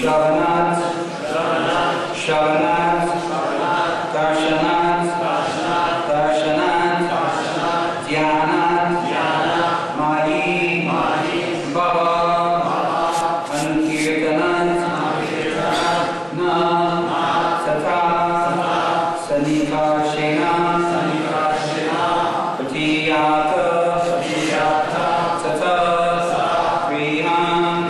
Shravanat, Shravanat, Darshanat, Darshanat, Dhyanat, Mahi, Baba, Ankirtanat, Na, Tata, Sanikashena, Pratiyata, Tata, Priham,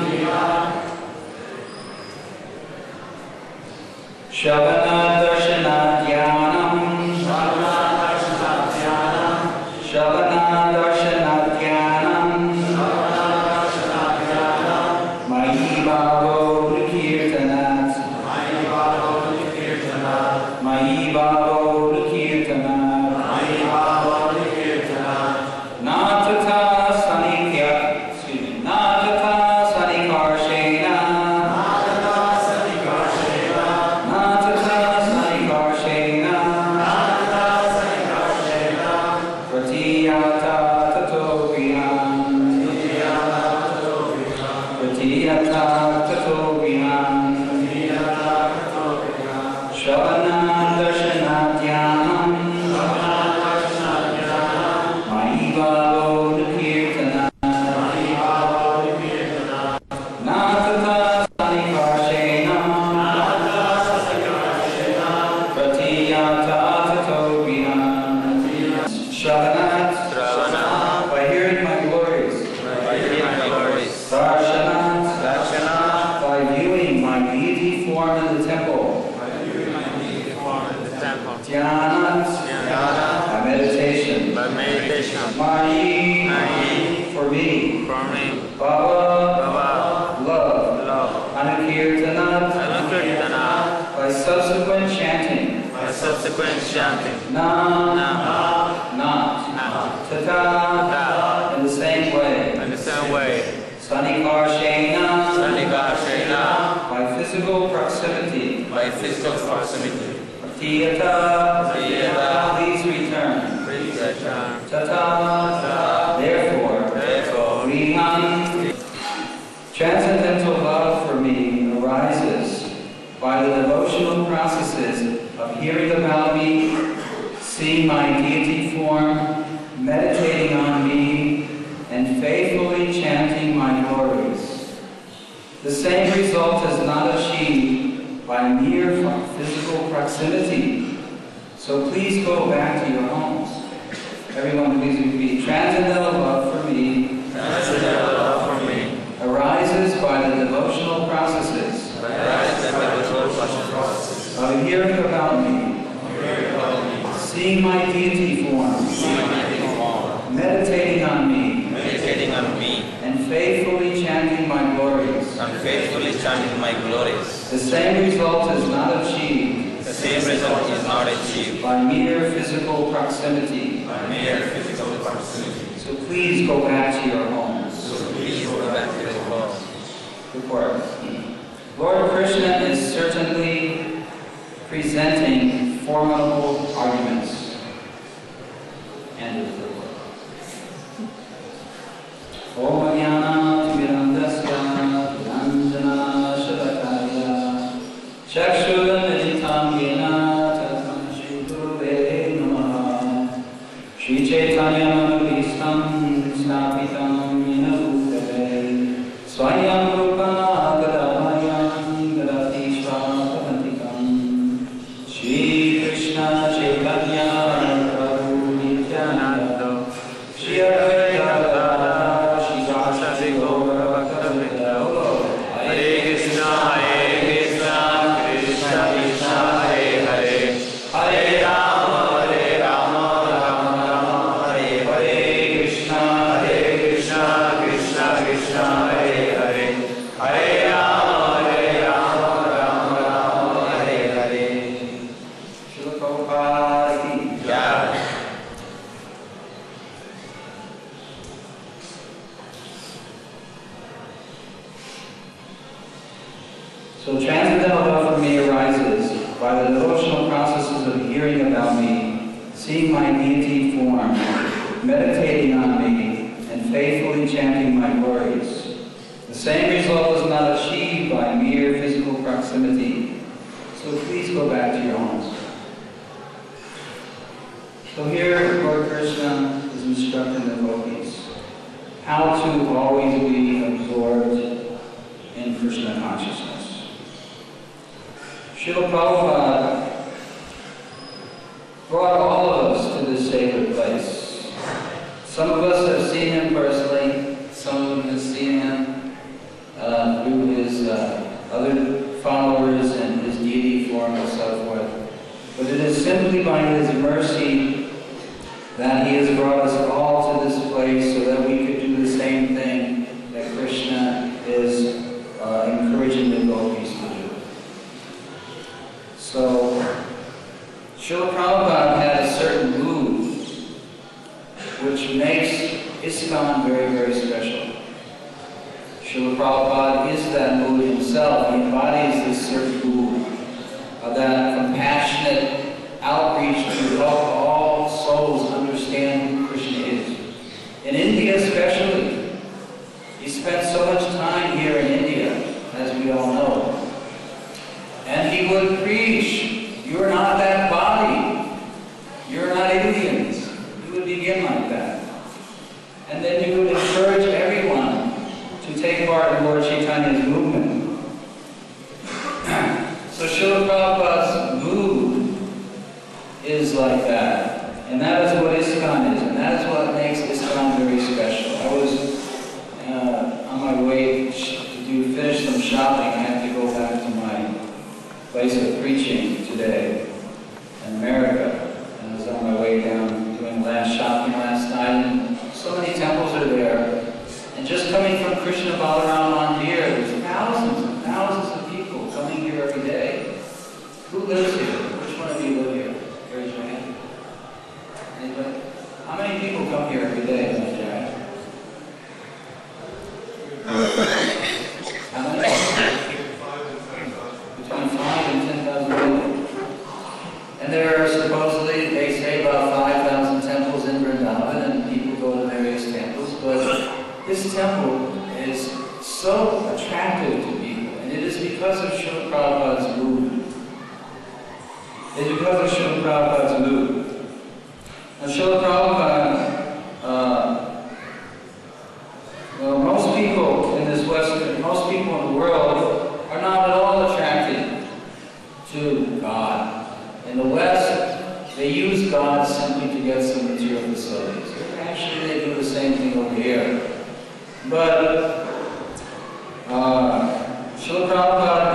Shavana Darshana Dhyanam, Shavana Darshana Dhyanam, Mahi Bhavo Kirtanat, Mahi Bhavo Kirtanat, Natata Sanikya, Natata Sanikarshena, Natata Sanikarshena, Pratiyata Tato Viham, Pratiyata Tato Viham, Shravana Darshana Dhyanam, Mahi Bhavo Kirtanat, Natata Sanikarshena, Pratiyata Tato Viham, Shravanat, by hearing my glories, Darshanat, by viewing my deity form in the temple, Dhyanat, by meditation, Mahi, for me, Baba, love, Anukirtanat, by subsequent chanting, Na, not, Tata, in the same way, Sanikarshena, by physical proximity, Tiyata, please return, Tata, therefore, Vriham. Transcendental love for me arises by the devotional processes of hearing about me, seeing my deity form, meditating on me, and faithfully chanting my glories. The same result is not achieved by mere physical proximity. So please go back to your homes. Everyone please repeat. Transcendental love for me arises by the devotional processes of hearing about me, seeing my deity form, meditating on me, and faithfully chanting my glories. The same result is not achieved by mere physical proximity. So please go back to your homes. Report. Lord Krishna is certainly presenting formidable arguments. End of the report. Om Jnana Timirandasya Ranjana Shalakaya Chakshuramitam Yena Tasman Shri Namaha Shri Chaitanya Manubhistam Snapitam Yena Bhutale Swayam Rupa Gadamayam Gadati Swapavantikam Shri Krishna Chaitanya Prabhu Nityananda Shri Advaita Gadadhara Shri Sasadi Gaura Bhakta-vrinda Hare Krishna Krishna Krishna Hare Hare Hare Rama Rama Rama Hare Hare Krishna Krishna Krishna Hare Hare Hare Rama Rama Hare Hare. Srila Prabhupada ki jai. So transcendental love for me arises by the devotional processes of hearing about me, seeing my deity form, meditating on me, and faithfully chanting my glories. The same result is not achieved by mere physical So please go back to your homes. So here, Lord Krishna is instructing the devotees how to always be absorbed in Krishna consciousness. Srila Prabhupada brought all of us to this sacred place. Some of us have seen him personally, some of them have seen him through his other followers and his deity form and so forth. But it is simply by his mercy that he has brought us all to this place so that we could do the same thing that Krishna is encouraging the devotees to do. So, Srila Prabhupada had a certain mood which makes ISKCON very, very special. Srila Prabhupada is that mood himself. He embodies this certain mood of that compassionate outreach to help all souls understand who Krishna is. In India especially, he spent so much time here in India, as we all know. And he would preach, "You're not that body. You're not Indians." He would begin like that. And then he would encourage everyone to take part in Lord Chaitanya's movement. So Srila Prabhupada's mood is like that. And that is what ISKCON is. And that is what makes ISKCON very special. I was on my way to finish some shopping. I have to go back to my place of preaching today in America. And I was on my way down doing shopping last night. And so many temples are there. And just coming from Krishna Balaram Mandir, there's thousands and thousands of people coming here every day. Who lives here? Which one of you live here? Raise your hand. Anybody? How many people come here every day, Mr. Jack? How many? Between 5 and 10,000 people. And there are supposedly, they say, about 5,000 temples in Vrindavan, and people go to various temples, but this temple is so attractive to people, and it is because of Srila Prabhupada's mood. It is because of Srila Prabhupada's mood. Now, Srila Prabhupada, most people in this Western, most people in the world are not at all attracted to God. In the West, they use God simply to get some material facilities. Actually, they do the same thing over here. But Srila Prabhupada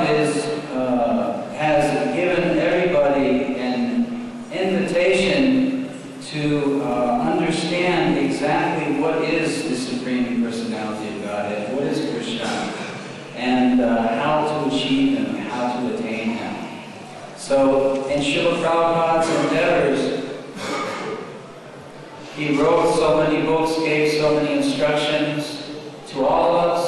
has given everybody an invitation to understand exactly what is the Supreme Personality of Godhead, what is Krishna, and how to achieve Him, how to attain Him. So, in Srila Prabhupada's endeavors, he wrote so many books, gave so many instructions to all of us.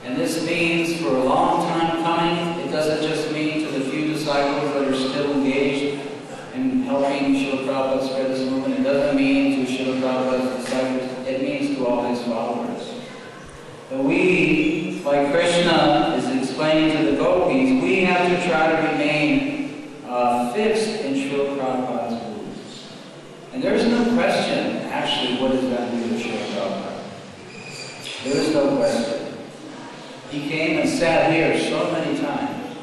And this means for a long time coming, it doesn't just mean to the few disciples that are still engaged in helping Srila Prabhupada spread this movement. It doesn't mean to Srila Prabhupada's disciples. It means to all his followers. But we, like Krishna is explaining to the gopis, we have to try to remain fixed in Srila Prabhupada's rules. And there is no question, actually, what does that do to Srila Prabhupada? There is no question. He came and sat here so many times.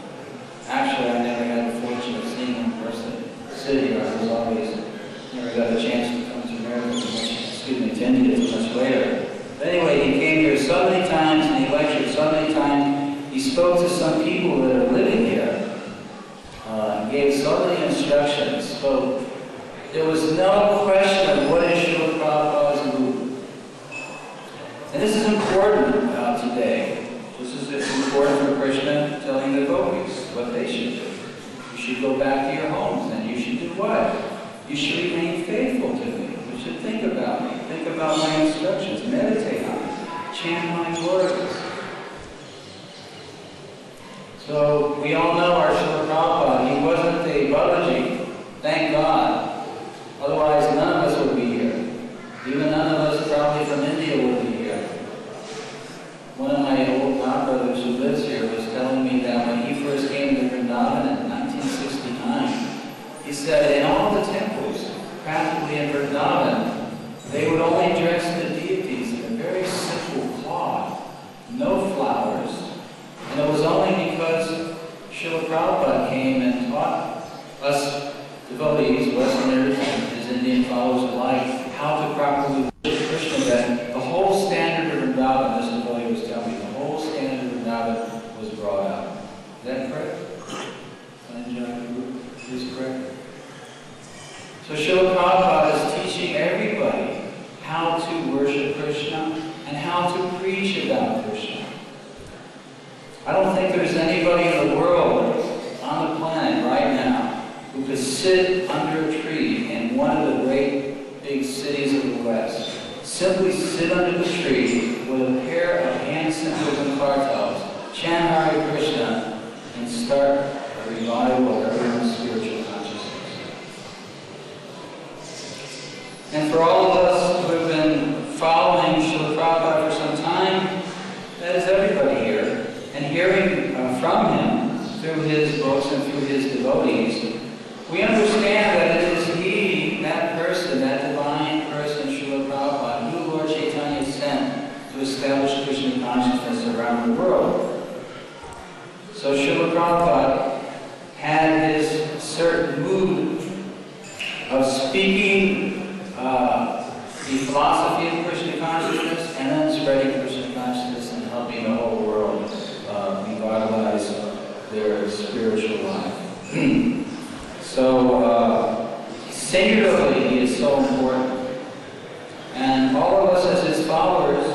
Actually, I never had the fortune of seeing him in person. Sit here, I was always, never got a chance to come to America to India too much later. But anyway, he came here so many times and he lectured so many times. He spoke to some people that are living here. Gave so many instructions. So there was no question of what is Srila Prabhupada's movement. And this is important today. It's important for Krishna telling the gopis what they should do. You should go back to your homes, and you should do what? You should remain faithful to me. You should think about me. Think about my instructions. Meditate on me. Chant my words. So we all know our Srila Prabhupada. He wasn't a Babaji. Thank God. Otherwise, none of us would be here. Even none of us probably from India would be here. One of my old godbrothers who lives here was telling me that when he first came to Vrindavan said in all the temples, practically in Vrindavan, they would only dress the deities in a very simple cloth, no flowers. And it was only because Srila Prabhupada came and taught us devotees, Westerners, and his Indian followers alike, how to properly worship Krishna, that the whole standard of Vrindavan, this devotee was telling me, the whole standard of Vrindavan was brought up. Is that correct? Is correct? So Srila Prabhupada is teaching everybody how to worship Krishna and how to preach about Krishna. I don't think there's anybody in the world, on the planet right now, who could sit under a tree in one of the great big cities of the West. Simply sit under the tree with a pair of hand cymbals and kartals, chant Hare Krishna, and start a revival of everyone's spiritual consciousness. And for all of us who have been following Srila Prabhupada for some time, that is everybody here. And hearing from him through his books and through his devotees, we understand that it is he, that person, that divine person, Srila Prabhupada, who Lord Chaitanya sent to establish Krishna consciousness around the world. So Srila Prabhupada had his certain mood of speaking the philosophy of Krishna consciousness and then spreading Krishna consciousness and helping the whole world revitalize their spiritual life. So, singularly, he is so important. And all of us as his followers,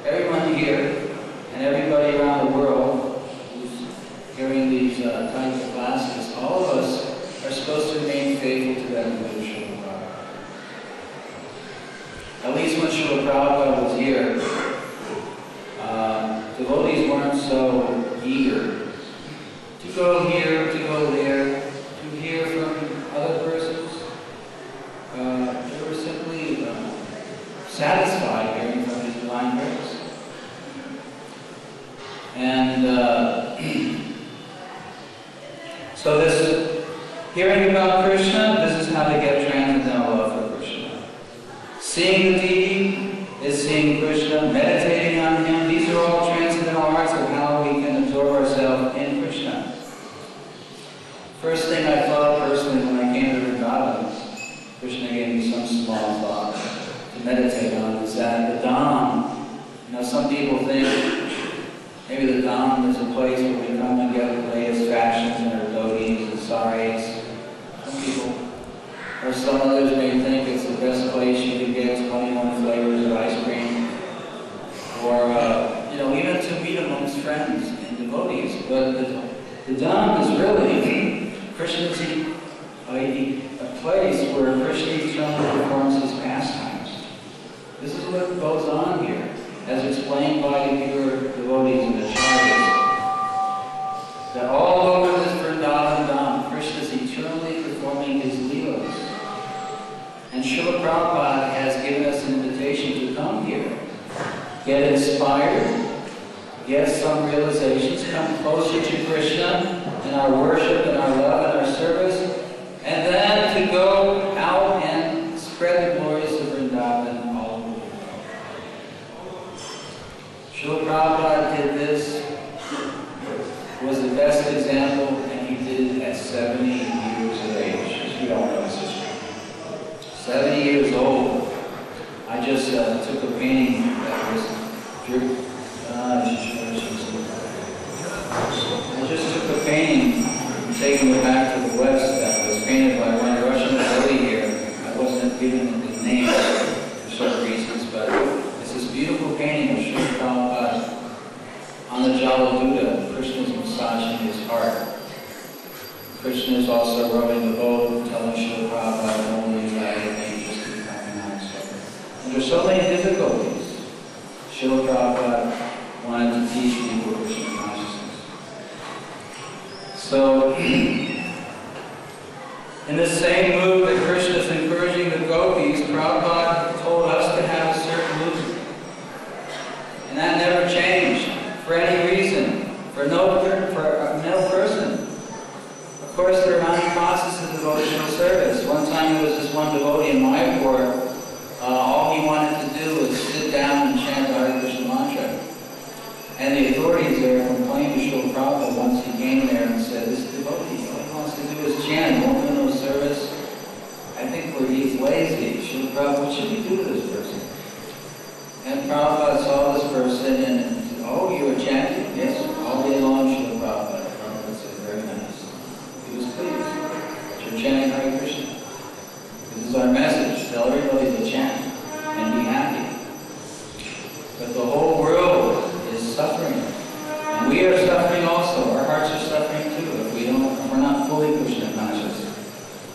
everyone here, and everybody around the world who's hearing these types of classes, all of us are supposed to remain faithful to that devotion. At least when Srila Prabhupada was here, devotees weren't so eager to go here, to go there, to hear from other persons. They were simply satisfied hearing from his divine grace. And so this hearing about Krishna, this is how they get transcendental love for Krishna. Seeing the deity is seeing Krishna, meditating on him. These are all transcendental arts of how we can absorb ourselves in Krishna. First thing I thought personally when I came to Vrindavan, Krishna gave me some small thought to meditate on, is that the Dham, some people think maybe the Dham is a place where we come and get the latest fashions and our dhotis and saris. Some people, or some others may think it's the best place you can get 21 flavors of ice cream. Or, even to meet amongst friends and devotees. But the Dham is really Krishna's a place where Krishna eternally performs his pastimes. This is what goes on here, as explained by the pure devotees in the Charyas. That all over this Vrindavan Dham, Krishna is eternally performing his leelas. And Srila Prabhupada has given us an invitation to come here, get inspired, get some realizations, come closer to Krishna in our worship and our love and our service, and then to go out and spread the glories of Vrindavan all over the world. Srila Prabhupada did this, was the best example, and he did it at 70 years of age, as we all know his history. 70 years old. I just took a painting that was I just took a painting, taking it back to the West, that was painted by one Russian devotee here. I wasn't given his name for certain reasons, but it's this beautiful painting of Srila Prabhupada on the Jaladuta. Krishna's massaging his heart. Krishna is also rubbing the boat, telling Srila Prabhupada only that angels keep coming out. And there's so many difficulties. Srila Prabhupada wanted to teach people Krishna consciousness. So, in the same mood that Krishna is encouraging the gopis, Prabhupada told us to have a certain mood. And that never changed for any reason, for no person. Of course, there are many processes of devotional service. One time there was this one devotee in Mayapur, all he wanted to do was sit down and chant the Hare Krishna mantra. And the authorities there complained to Srila Prabhupada once he came there and said, this devotee, all he wants to do is chant, won't do no service. I think he's lazy. Srila Prabhupada, what should we do to this person? And Prabhupada saw this person and said, oh, you were chanting? Yes, all day long, Srila Prabhupada. Prabhupada said, very nice. He was pleased. You're chanting Hare Krishna. This is our message. Tell everybody to chant and be happy. But the whole world is suffering. And we are suffering also. Our hearts are suffering too if we're not fully Krishna conscious.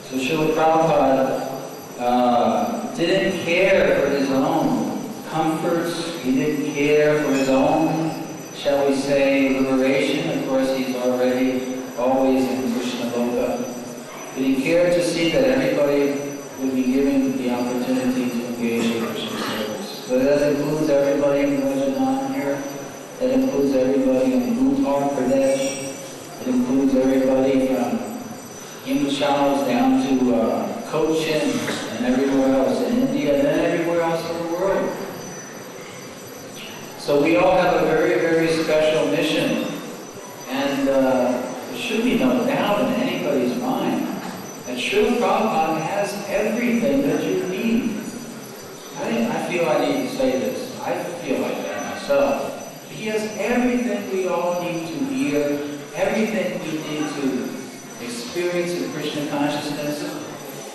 So Srila Prabhupada didn't care for his own comforts. He didn't care for his own, shall we say, liberation. Of course, he's already always in Krishna Loka. But he cared to see that everybody would be given the opportunity to engage in Krishna service. So that includes everybody in Vrindavan here. That includes everybody in Uttar Pradesh. It includes everybody from Himachalas down to Cochin and everywhere else in India and then everywhere else in the world. So we all have a very, very special mission. And there should be no doubt in anybody's mind that Srila Prabhupada has everything that you need. I feel I need to say this. I feel like that myself. He has everything we all need to hear, everything we need to experience in Krishna consciousness.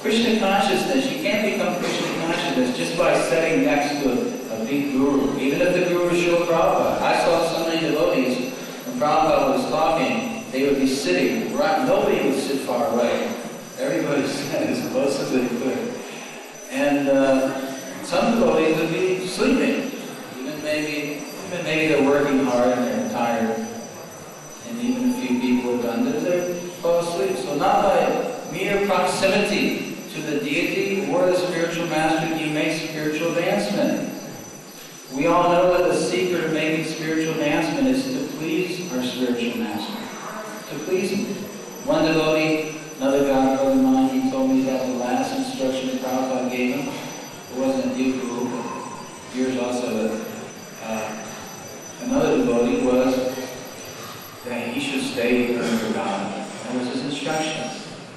Krishna consciousness, you can't become Krishna consciousness just by sitting next to a big guru. Even if the guru is Srila Prabhupada. I saw so many devotees, when Prabhupada was talking, they would be sitting right, nobody would sit far away. Everybody sat as close as they could. And some devotees would be sleeping. Even maybe they're working hard and they're tired. And even a few people have done this, they fall asleep. So not by mere proximity to the deity or the spiritual master do you make spiritual advancement. We all know that the secret of making spiritual advancement is to please our spiritual master. To please him. One devotee, another godbrother of mine, he told me that the last instruction that Prabhupada gave him, it wasn't you, Guru, but yours also, another devotee was that he should stay with Vrindavan. That was his instruction.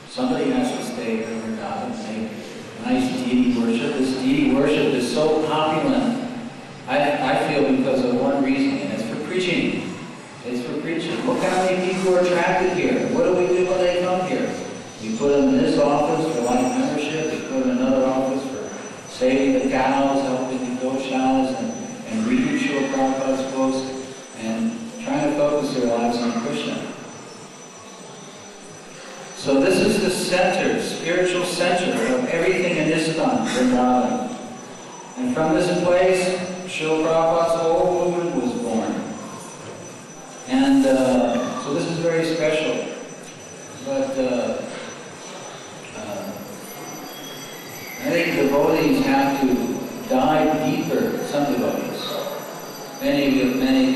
Somebody has to stay with Vrindavan and make nice deity worship. This deity worship is so popular, I feel, because of one reason, and it's for preaching. It's for preaching. Look how many people are attracted here. What do we do when they come here? We put them in this office for life membership. We put them in another office for saving the cows, helping the goshalas, and reading Srila Prabhupada's books, and trying to focus their lives on Krishna. So this is the center, spiritual center of everything in ISKCON, Vrindavan. And from this place, Srila Prabhupada's whole movement was born. And so this is very special. But I think devotees have to dive deeper, some devotees. Many of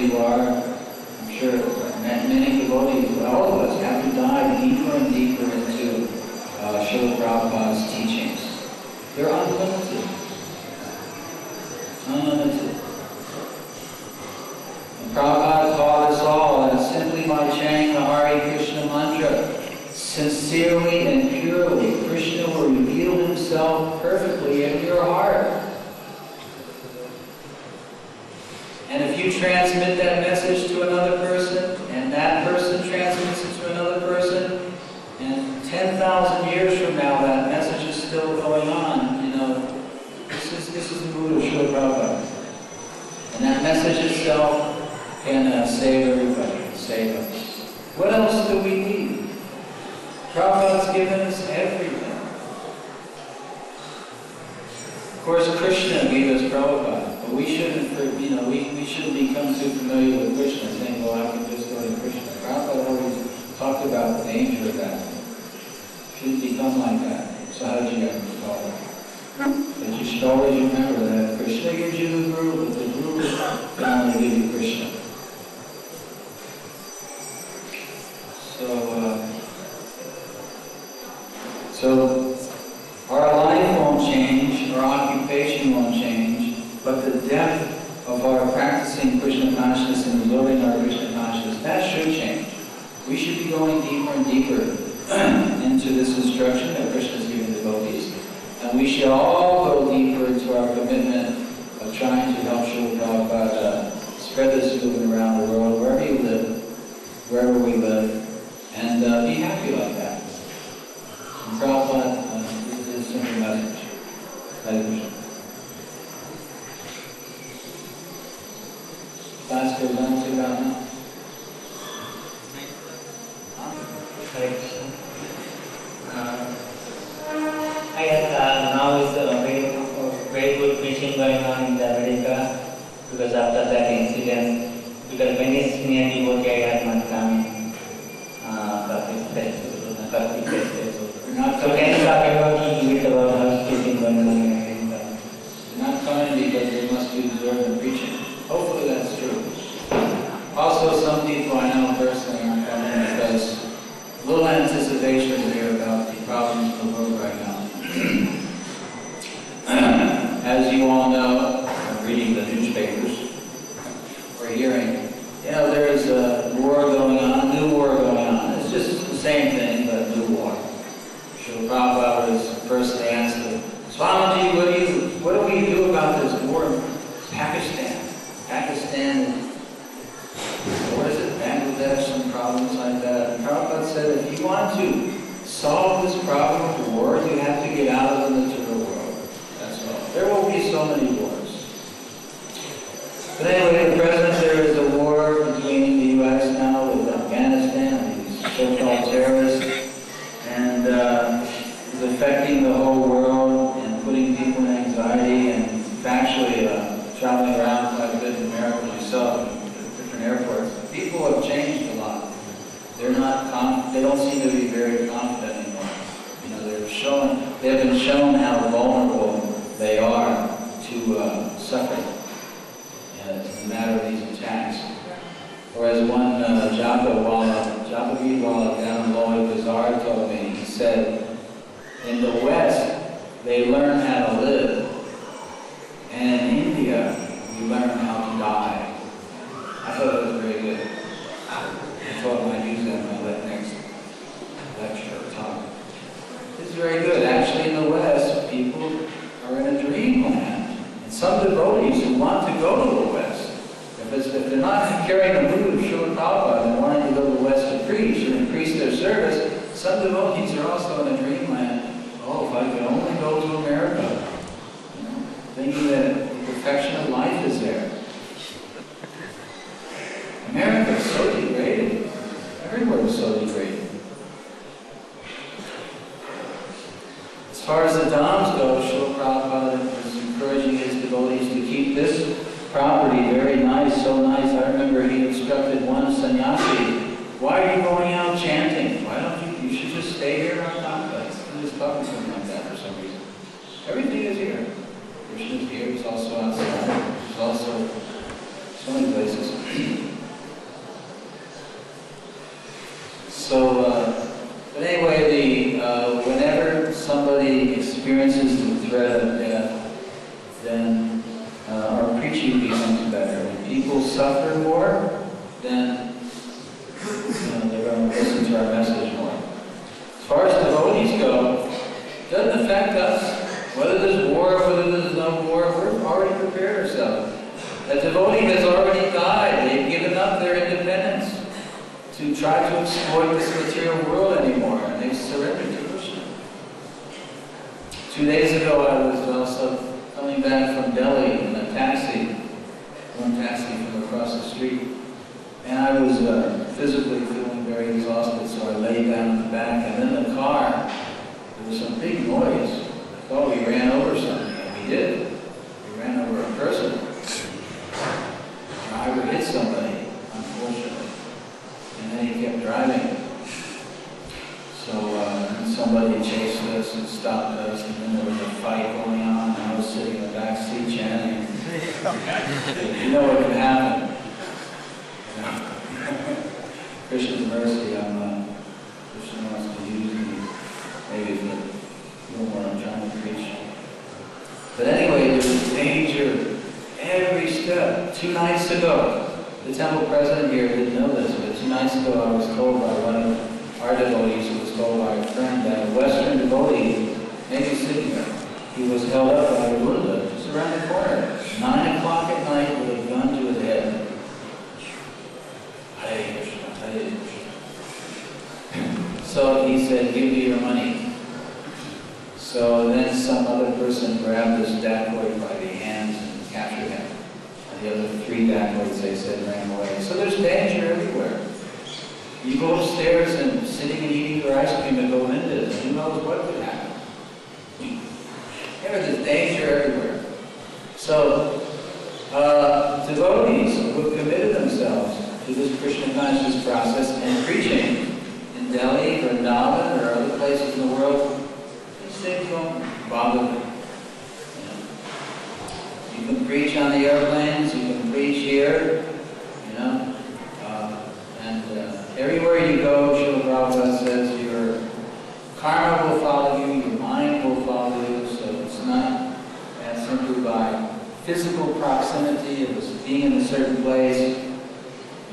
you are, I'm sure, many devotees, all of us, have to dive deeper and deeper into Srila Prabhupada's teachings. They're unlimited. Unlimited. And Prabhupada taught us all that simply by chanting the Hare Krishna mantra, sincerely and purely, Krishna will reveal himself perfectly in your heart. And if you transmit that message to another person, and that person transmits it to another person, and 10,000 years from now that message is still going on, you know, this is the mood of Srila Prabhupada. And that message itself can save everybody, save us. What else do we need? Prabhupada's given us everything. Of course, Krishna gave us Prabhupada, but we shouldn't, we shouldn't become too familiar with Krishna, saying, well, I can just go to Krishna. Prabhupada always talked about the danger of that. Shouldn't become like that. So how did you get involved? But you should always remember that Krishna gives you the Guru, but the Guru can only give you Krishna. So deeper into this instruction that Krishna is giving devotees. And we should all go deeper into our commitment of trying to help Srila Prabhupada spread this movement around the world, wherever you live, wherever we live, and be happy like that. And Prabhupada, this is a simple message. Hare Krishna. Class goes on to Radha. Hare Krishna. Now is very good preaching going on in America, because after that incident, because many senior devotees I had not come in Kartik festival. So can you talk about a little bit about how preaching going on in America? They're not coming because they must be absorbed in preaching. Hopefully that's true. Also, some people I know personally aren't coming because little anticipation there about the problems in the world right now. As you all know, I'm reading the newspapers, or hearing, there's a war going on, a new war going on. It's just the same thing, but a new war. Srila Prabhupada was personally asked him, Swamiji, what do we do about this war in Pakistan? Pakistan, what is it, Bangladesh, some problems like that. And Prabhupada said, if you want to solve this problem of war, you have to get out of the material world. That's all. There will be so many wars. But anyway, at present there is a war between the U.S. now with Afghanistan, these so-called terrorists, and it's affecting the whole world and putting people in anxiety, and actually traveling around quite a bit in America myself, different airports. People have changed a lot. They're not they don't seem to be very confident anymore. They have been shown how vulnerable they are to suffering in the matter of these attacks. Or as one Japagirwala down in Loy Bazaar told me, he said, in the West, they learn how to live. And in India, we learn how to die. I thought that was very good. I thought I might use that in my next lecture or talk. It's very good. Actually, in the West, people are in a dreamland. And some devotees who want to go to the West, if they're not carrying the mood of Srila Prabhupada and wanting to go to the West to preach and increase their service, some devotees are also in a dreamland. Oh, if I could only go to America. Thinking that the perfection of life is there. America is so degraded. Everywhere is so degraded. As far as the Dhams go, Srila Prabhupada is encouraging his devotees to keep this property very nice, so nice. I remember he instructed one sannyasi, why are you going out chanting? Why don't you should just stay here on complex. I'm just talking to him like that for some reason. Everything is here. Krishna is here, he's also outside. There's also so many places. But anyway, whenever somebody experiences the threat of death, then our preaching becomes better. When people suffer more, then they're going to listen to our message more. As far as devotees go, it doesn't affect us. Whether there's war, whether there's no war, we've already prepared ourselves. A devotee has already died. They've given up their independence to try to exploit this material world anymore, and they've surrendered to Krishna. 2 days ago, I was also coming back from Delhi in a taxi, one taxi from across the street, and I was physically feeling very exhausted, so I lay down in the back, and in the car, there was some big noise. I thought we ran over something, and we did. We ran over a person. The driver hit somebody, unfortunately, and then he kept driving. So somebody chased us and stopped us, and then there was a fight going on, and I was sitting in the back seat chanting. You know what can happen. Krishna's mercy, Krishna wants to use me, maybe for a little more I'm trying to preach. But anyway, there's danger every step. 2 nights ago, the temple president here didn't know this, but 2 nights ago I was told by one of our devotees, who was told by a friend that a Western devotee, maybe sitting there, he was held up by a Buddha just around the corner, 9 o'clock at night with a gun to his head. Hare Krishna, Hare Krishna. So he said, give me your money. So then some other person grabbed this dacoit by the hands and captured him. And the other 3 dacoits, they said, ran away. So there's danger everywhere. You go upstairs and sitting and eating your ice cream at Govinda's, and who knows what could happen. There's danger everywhere. So, devotees who have committed themselves to this Krishna consciousness process and preaching in Delhi, Vrindavan, or other places in the world, these things don't bother them. You can preach on the airplanes, you can preach here, everywhere you go, Srila Prabhupada says your karma will follow you, your mind will follow you, so it's not simply by physical proximity, it was being in a certain place,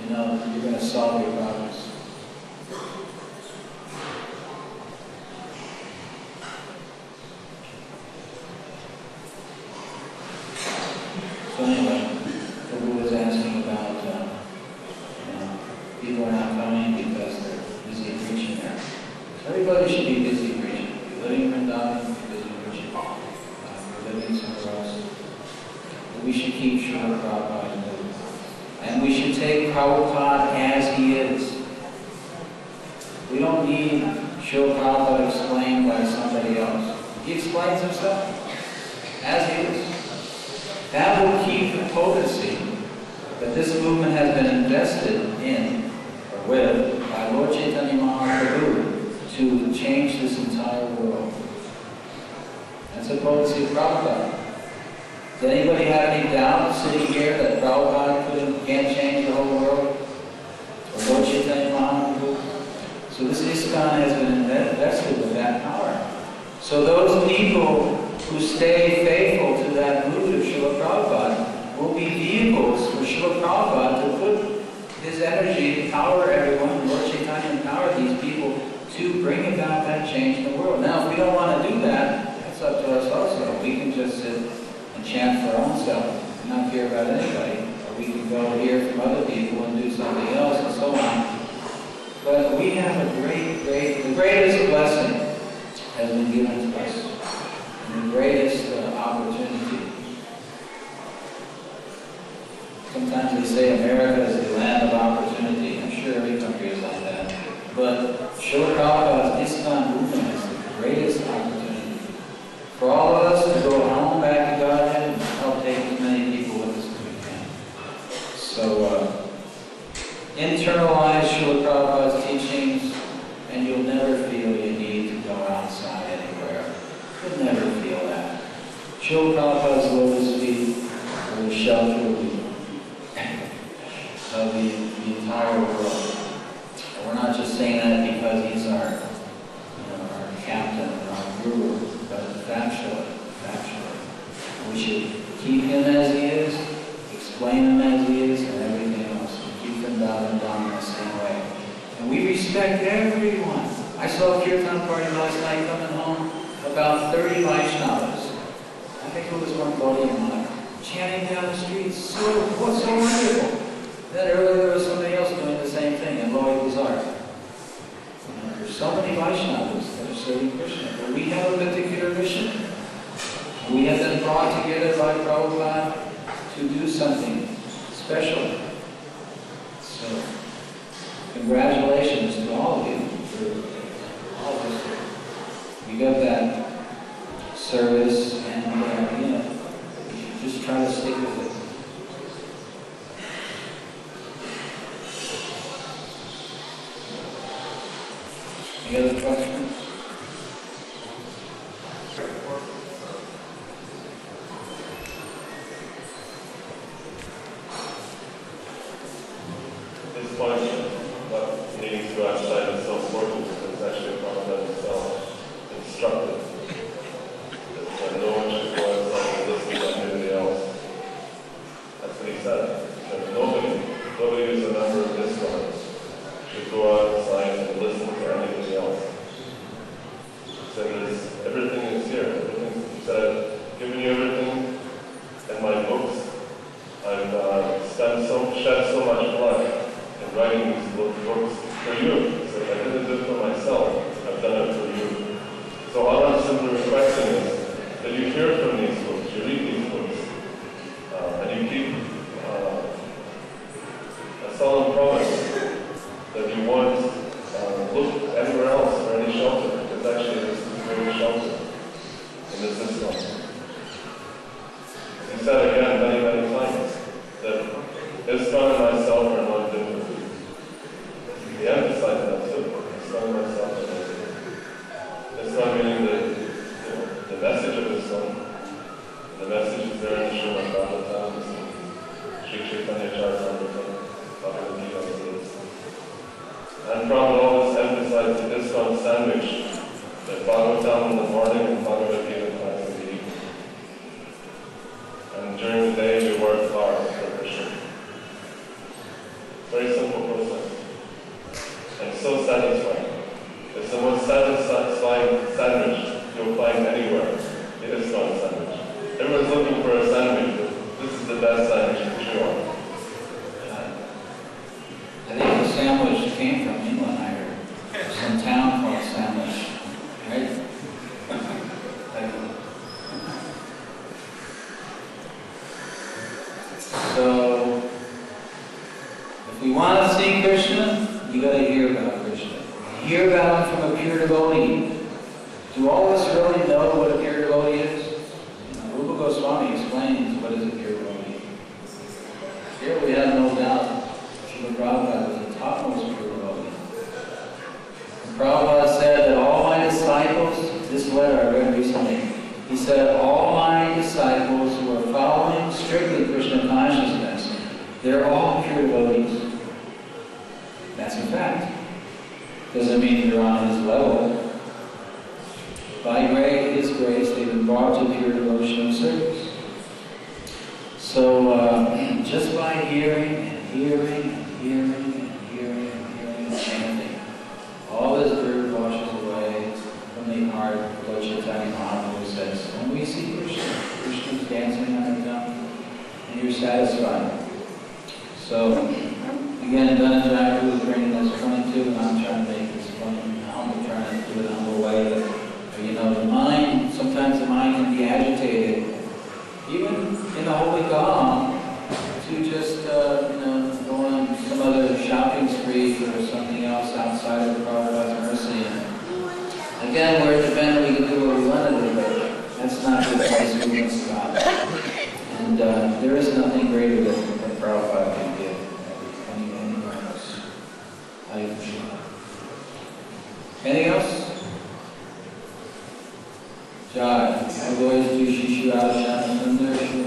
you're going to solve your problems. So anyway, Prabhu was asking about people are not coming because they're busy preaching there. So everybody should be busy preaching. If you're living in Vrindavan, you're busy preaching. If you're living somewhere else, but we should keep Srila Prabhupada moving. And we should take Prabhupada as he is. We don't need Srila Prabhupada explained by somebody else. He explains himself as he is. That will keep the potency that this movement has been invested in, or with, by Lord Chaitanya Mahaprabhu to change this entire world. That's the potency of Prabhupada. Does anybody have any doubt sitting here that Prabhupada can't change the whole world? Or Lord Chaitanya Mahaprabhu? So this ISKCON has been invested with that power. So those people who stay faithful to that mood of Srila Prabhupada will be vehicles for Srila Prabhupada to put his energy, empower everyone, Lord Chaitanya empower these people to bring about that change in the world. Now, if we don't want to do that, that's up to us also. We can just sit and chant for our own self and not care about anybody. Or we can go hear from other people and do something else and so on. But we have a the greatest blessing has been given to us. And the greatest opportunity. Sometimes they say America is the land of opportunity. I'm sure every country is like that. But Srila Prabhupada's ISKCON movement is the greatest opportunity for all of us to go home back to Godhead and help take as many people with us as we can. So internalize Srila Prabhupada's teachings and you'll never feel you need to go outside anywhere. You'll never feel that. Srila Prabhupada's lotus feet are the shelter of the entire world. And we're not just saying that because he's our captain and our guru, but factually. We should keep him as he is, explain him as he is, and everything else. Keep him down the same way. And we respect everyone. I saw a kirtan party last night coming home, about 30 Vaishnavas. I think it was one body of mine, chanting down the streets. So wonderful. Then earlier there was somebody else doing the same thing in Loy Bazaar. There's so many Vaishnavas that are serving Krishna, but we have a particular mission. We have been brought together by Prabhupada to do something special. So, congratulations to all of you for all of us. We got that service, and we should just try to stick with it. Any other questions? This question about needing to go outside is so important because it's actually a Prabhupada himself instructed that no one should go outside and listen to anybody else. That's what he said. That nobody who's a member of this one should go outside and listen to anybody And Prabhupada always emphasized the discount sandwich, the Bhagavatam in the morning and Bhagavad Gita class in the evening. And during the day we work hard for Krishna. Very simple process. And so satisfying. It's the most satisfying sandwich you'll find anywhere. It is not a sandwich. Everyone's looking for a sandwich, but this is the best sandwich to chew on. I think the sandwich came from England, I heard. Some town called Sandwich, right? So, if we want to see Krishna, you got to hear about Krishna. Hear about him from a pure devotee. Do all of us really know what a pure devotee is? Rupa Goswami explains what is a pure devotee. Here we have no doubt Srila Prabhupada was the topmost pure devotee. And Prabhupada said that all my disciples, this letter I read recently, he said all my disciples who are following strictly Krishna consciousness, they're all pure devotees. That's a fact. Doesn't mean you're on his level. By His grace, they've been brought to pure devotional service. So, just by hearing and hearing and hearing and hearing and hearing and chanting, all this dirt washes away from the heart. Lord Chaitanya Mahaprabhu says, when we see Krishna, Krishna's dancing on the tongue, and you're satisfied. So, again, Dhananjaya was bringing this point too, and I'm trying to make this point. I'm trying to do it in a humble way. You know, the mind, sometimes the mind can be agitated, even in the holy Kalam, to just, go on some other shopping spree or something else outside of Prabhupada's mercy. And again, we're independent, we can do what we want to do, but that's not the place we must stop. And there is nothing greater than what Prabhupada can give anywhere else. Anything else? Jai, I always do Shishu Adhyana Sundar Shri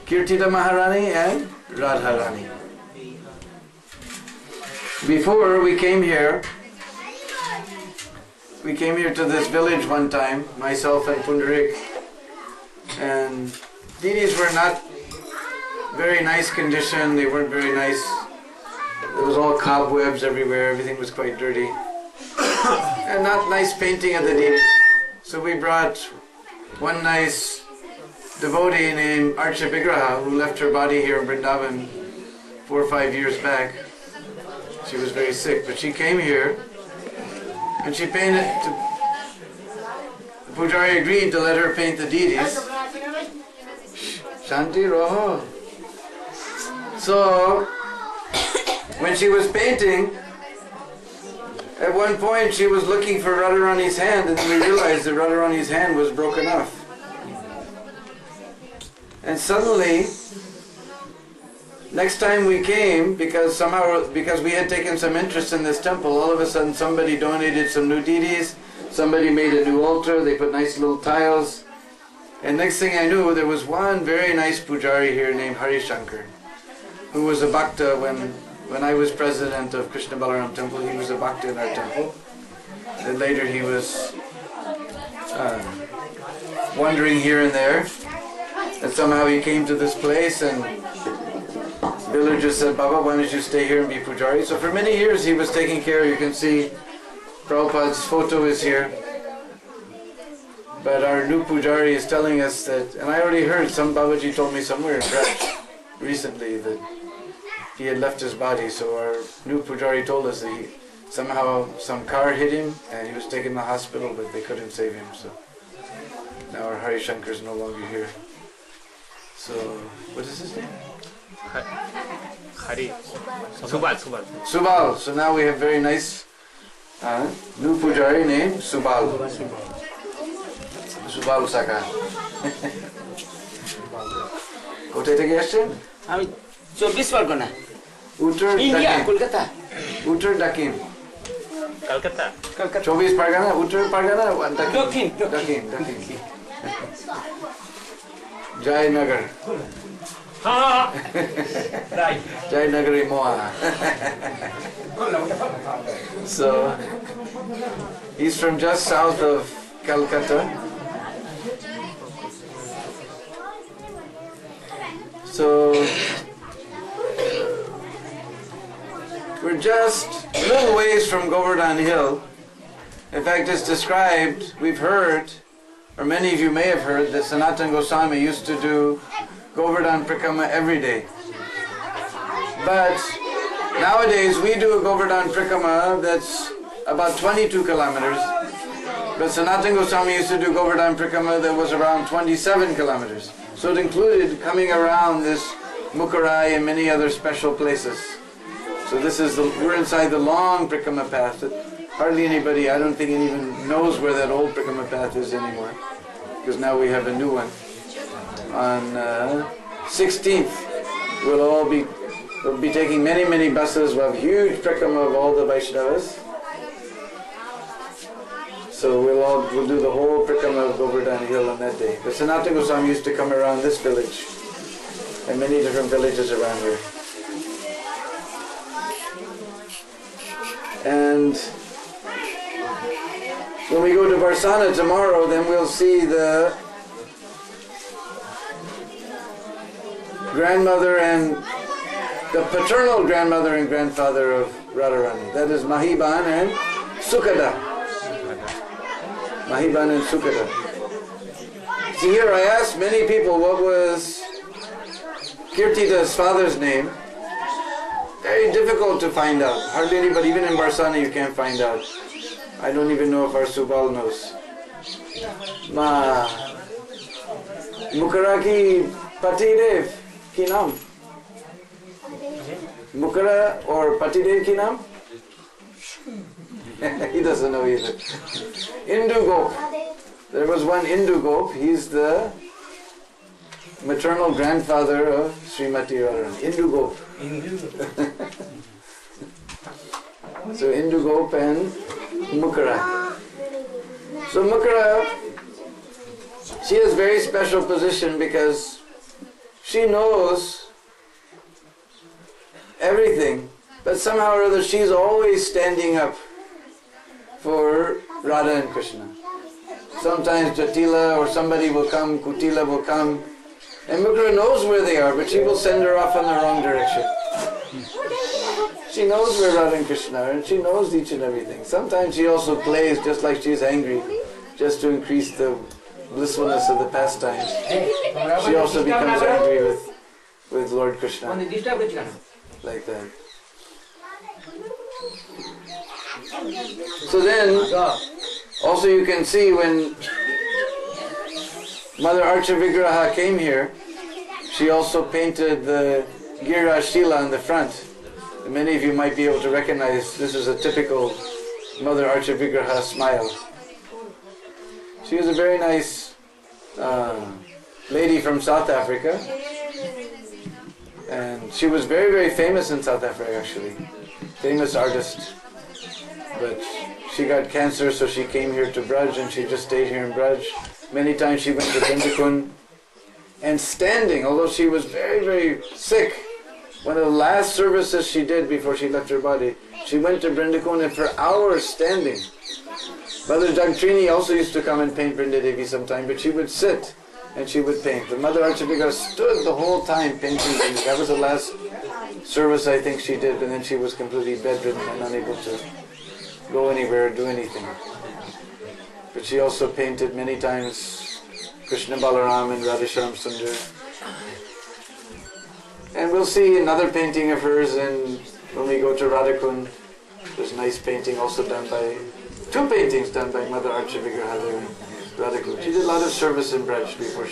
Kirtita Maharani and Radha Rani. Before we came here to this village one time, myself and Pundarik, and Didis were not very nice condition, they weren't very nice. There was all cobwebs everywhere, everything was quite dirty. And not nice painting of the Didis. So we brought one nice devotee named Archa Vigraha, who left her body here in Vrindavan 4 or 5 years back. She was very sick, but she came here and she painted. The Pujari agreed to let her paint the deities. Shanti Roho. So, when she was painting, at one point she was looking for Radharani's hand, and then we realized that Radharani's hand was broken off. And suddenly, next time we came, because we had taken some interest in this temple, all of a sudden somebody donated some new deities, somebody made a new altar, they put nice little tiles, and next thing I knew, there was one very nice pujari here named Harishankar, who was a bhakta when When I was president of Krishna Balaram Temple, he was a bhakta in our temple. Then later he was wandering here and there. And somehow he came to this place and villagers said, Baba, why don't you stay here and be pujari? So for many years he was taking care. You can see Prabhupada's photo is here. But our new pujari is telling us that, and I already heard, some Babaji told me somewhere in Braj recently that he had left his body. So our new pujari told us that somehow some car hit him and he was taken to the hospital, but they couldn't save him. So now our Hari Shankar is no longer here. So, what is his name? Hari. Subal. Subal. So now we have very nice new pujari named Subal. Subal Saka. কোথায় থেকে আসছেন? আমি 24 পরগনা। উত্তর India, ডাকিম। Kolkata. উত্তর ডাকিম। কলকাতা। 24 পরগনা, উত্তর পরগনা, ডাকিম। দক্ষিণ। ডাকিম। Jayanagar. Right. Jayanagari Moa. So, he's from just south of Calcutta. So, we're just a little ways from Govardhan Hill. In fact, it's described, we've heard, or many of you may have heard, that Sanatana Goswami used to do Govardhan Prikrama every day. But nowadays we do a Govardhan Prikrama that's about 22 kilometers. But Sanatana Goswami used to do Govardhan Prikrama that was around 27 kilometers. So it included coming around this Mukharai and many other special places. So we're inside the long Prikrama path that hardly anybody, I don't think anyone knows where that old Prikrama path is anymore. Because now we have a new one. On 16th, we'll be taking many buses. We'll have huge Prikrama of all the Vaishnavas. So we'll do the whole Prikrama of Govardhan Hill on that day. But Sanatana Goswami used to come around this village and many different villages around here. And when we go to Varsana tomorrow, then we'll see the grandmother and the paternal grandmother and grandfather of Radharani. That is Mahiban and Sukada. Mahiban and Sukada. See, here I asked many people what was Kirtita's father's name. Very difficult to find out. Hardly anybody, even in Varsana, you can't find out. I don't even know if our Subal knows. Mukhara ki Patidev ki naam? Mukhara or Patidev ki naam? He doesn't know either. Indu Gop. There was one Indu Gop. He's the maternal grandfather of Srimati Radharani. Indu Gop. So Indu Gop and Mukhara. So Mukhara, she has very special position because she knows everything, but somehow or other she's always standing up for Radha and Krishna. Sometimes Jatila or somebody will come, Kutila will come, and Mukhara knows where they are, but she will send her off in the wrong direction. She knows where Radha and Krishna are, and she knows each and everything. Sometimes she also plays just like she's angry, just to increase the blissfulness of the pastimes. She also becomes angry with Lord Krishna. Like that. So then, also you can see when Mother Archa Vigraha came here, she also painted the Giraj Shila on the front. Many of you might be able to recognize this is a typical Mother Archa Vigraha smile. She was a very nice lady from South Africa, and she was very famous in South Africa actually, famous artist. But she got cancer, so she came here to Braj and she just stayed here in Braj. Many times she went to Vrindavan and standing, although she was very sick, one of the last services she did before she left her body, she went to Vrindavan and for hours standing. Mother Jagtrini also used to come and paint Vrindadevi sometime, but she would sit and she would paint. But Mother Archibigara stood the whole time painting things. That was the last service I think she did, and then she was completely bedridden and unable to go anywhere or do anything. But she also painted many times Krishna Balaram and Radha Sundar. And we'll see another painting of hers when we go to Radhakund. There's a nice painting also done by, two paintings done by Mother Archibigara there in Radhakund. She did a lot of service in Braj before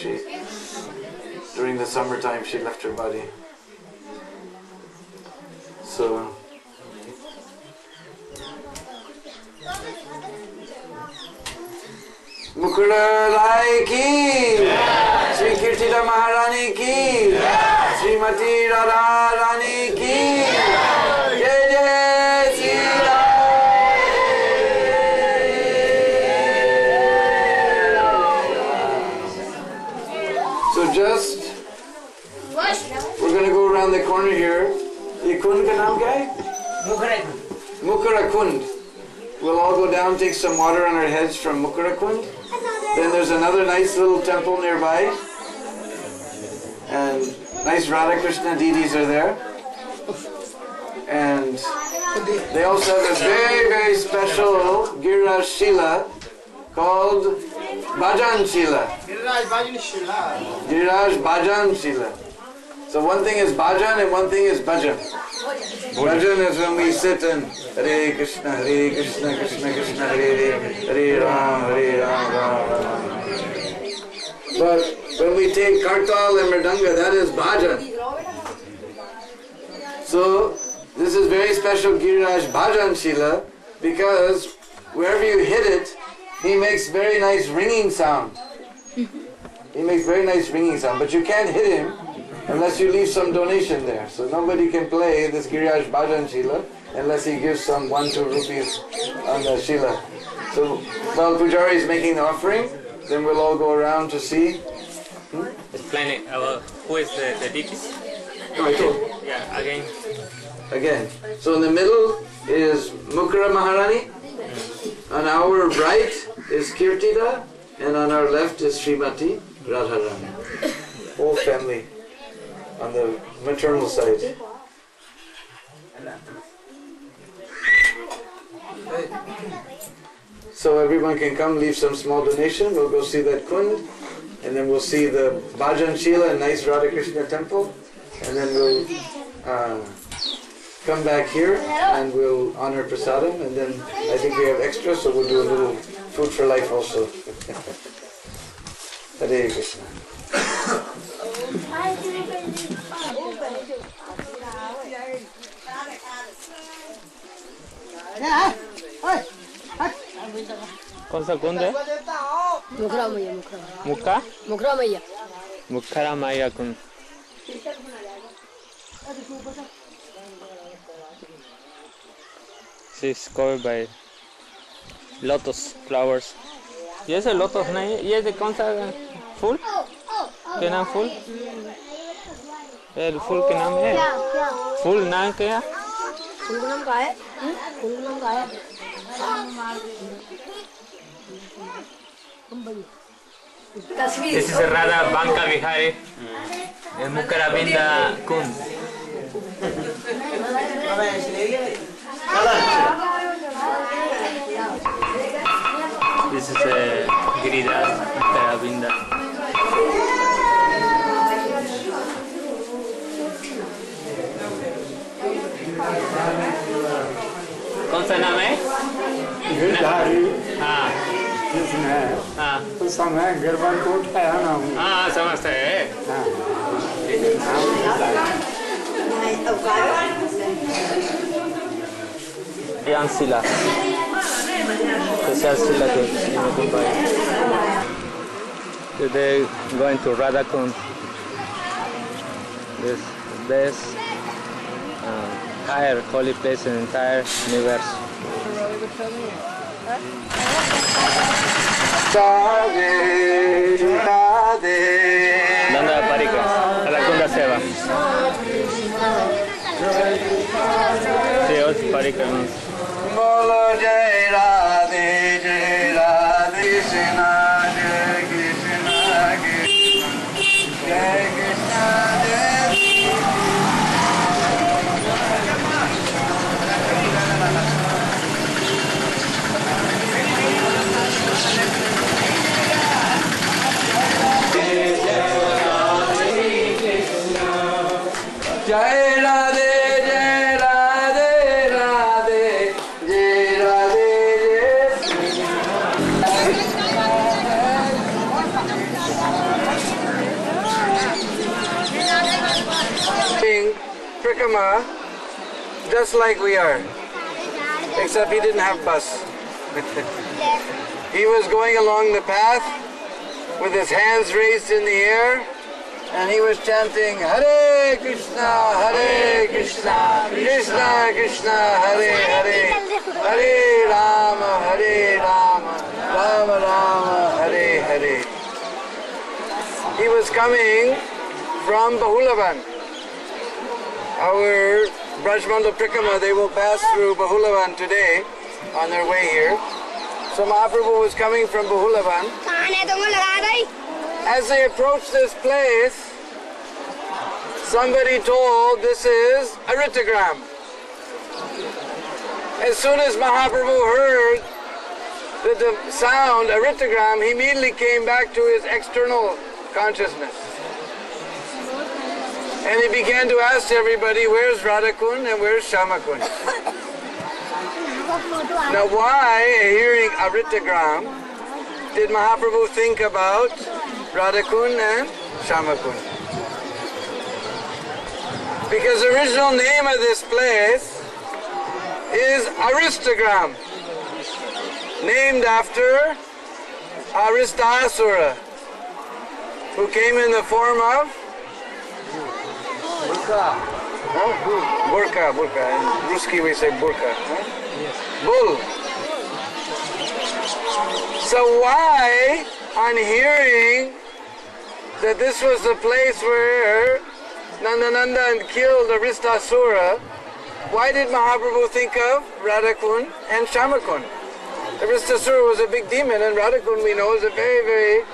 during the summertime she left her body. So, Mukura Rai ki, Sri Kirtida Maharani ki, Srimati Radha Rani ki, Jai Jai Sri Ram. So we're going to go around the corner here. Ye kund ka naam kya hai? Mukura Kund. We'll all go down, take some water on our heads from Mukura Kund. Then there's another nice little temple nearby. And nice Radha Krishna deities are there. And they also have a very, very special Giriraj Shila called Bhajan Shila. Giriraj Bhajan Shila. So one thing is bhajan and one thing is bhajan. Bhajan is when we sit and Hare Krishna, Krishna Krishna, Hare Ram, Ram Ram. But when we take kartal and mridanga, that is bhajan. So this is very special Giriraj Bhajan Shila because wherever you hit it, he makes very nice ringing sound. He makes very nice ringing sound, but you can't hit him unless you leave some donation there. So nobody can play this Giriraj Bhajan Shila unless he gives some 1-2 rupees on the Shila. So while Pujari is making the offering, then we'll all go around to see. Explain it. Who is the deities? No, I told. Yeah, again. Again. So in the middle is Mukura Maharani. On our right is Kirtida, and on our left is Srimati Radharani. Whole family on the maternal side. So everyone can come, leave some small donation. We'll go see that kund, and then we'll see the Bhajan Shila, a nice Radha Krishna temple, and then we'll come back here and we'll honor prasadam, and then I think we have extra, so we'll do a little food for life also. Hare Krishna. कौन सा कुंड है? मुखरा मैया मुखरा मैया मुखरा मैया कुंड. This is covered by lotus flowers. ये से lotus नहीं है, ये कौन सा फूल? क्या नाम फूल? ये फूल के नाम है? फूल नाम क्या? फूल का नाम क्या है? फूल का नाम क्या है? This is Radha Banka Vihari in Mukaravinda Kund. This is Giriraj Mukaravinda. कौन सा नाम है? हाँ हाँ उस समय गिरवन को उठाया ना हूँ. हाँ समझते हैं. Yan sila. Special sila ke Dubai. Today going to Radha Kund. This best higher holy place in the entire universe. Danda Parikram, Radha Kunda Seva. Parikramas. Bolo Jai Radhe Krishna Jai Krishna Jai Krishna Jai Radhe Jai Radhe Radhe Jai Radhe Jai Prikrama just like we are, except he didn't have bus. He was going along the path with his hands raised in the air, and he was chanting Hare Krishna, Krishna Krishna, Hare Hare, Hare Rama, Rama Rama, Hare Hare. He was coming from Bahulavan. Our Brajmandal Prikrama, they will pass through Bahulavan today on their way here. So Mahaprabhu was coming from Bahulavan. As they approached this place, somebody told this is a Ritagram. As soon as Mahaprabhu heard the sound, a Ritagram, he immediately came back to his external consciousness. And he began to ask everybody, where's Radha Kund and where's Shama Kund? Now why, hearing a Ritagram, did Mahaprabhu think about Radha Kund and Shama Kund? Because the original name of this place is Aristogram, named after Aristasura, who came in the form of Burka. In Ruski we say Burka. Bull. So why, on hearing that this was the place where Nandanandan killed Aristasura, why did Mahaprabhu think of Radha Kund and Shama Kund? Aristasura was a big demon, and Radha Kund, we know, is a very, very